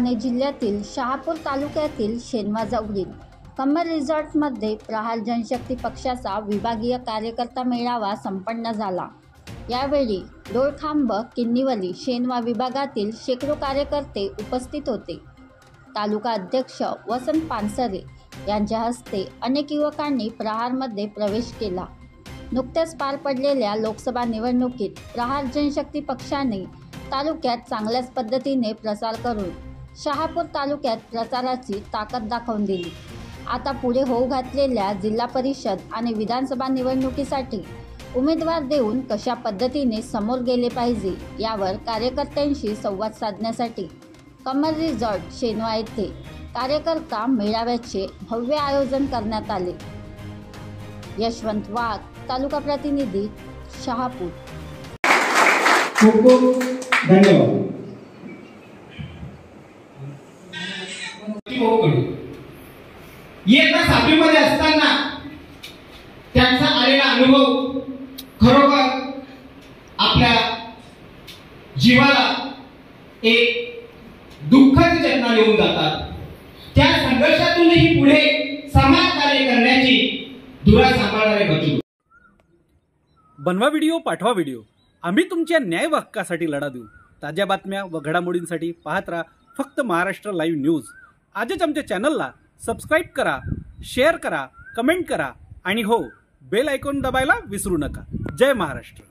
ठाणे जिल्ह्यातील शहापूर तालुक्यातील शेनवाजवळील कमल रिसॉर्टमध्ये प्रहार जनशक्ती पक्षाचा विभागीय कार्यकर्ता मेळावा संपन्न झाला। यावेळी डोळखांब किन्नीवली शेनवा विभागातील शेकडो कार्यकर्ते उपस्थित होते। तालुका अध्यक्ष वसंत पानसरे यांच्या हस्ते अनेक युवकांनी प्रहारमध्ये प्रवेश केला। नुकत्याच पार पडलेल्या लोकसभा निवडणुकीत प्रहार जनशक्ती पक्षाने तालुक्यात चांगल्याच पद्धतीने प्रचार करून शहापूर तालुक्यात प्रचाराची ताकद दाखवून दिली। आता पुढे होऊ घातलेल्या जिल्हा परिषद आणि विधानसभा निवडणुकीसाठी उमेदवार देऊन कशा पद्धतीने समोर गेले पाहिजे यावर कार्यकर्त्यांशी संवाद साधण्यासाठी कमल रिसॉर्ट शेनवा येथे कार्यकर्ता मेळाव्याचे भव्य आयोजन करण्यात आले। यशवंत वाघ, तालुका प्रतिनिधी, शहापूर। खूप खूप धन्यवाद। इयत्ता 7वी मध्ये असताना त्यांचा आलेला अनुभव खरोखर आपल्या जीवाला एक दुःखाची चेतना देऊन जातात। त्या संघर्षातूनही पुढे समाजकार्य करण्याची धुरा सांभाळणारे बच्चू। बनवा व्हिडिओ, पाठवा व्हिडिओ, आम्ही तुमच्या न्याय व हक्कासाठी लढा देऊ। ताज्या बातम्या व घडामोडींसाठी पाहत राहा फक्त महाराष्ट्र लाईव्ह न्यूज। आजच आमच्या चॅनलला सबस्क्राईब करा, शेअर करा, कमेंट करा आणि हो, बेल आयकॉन दाबायला विसरू नका। जय महाराष्ट्र।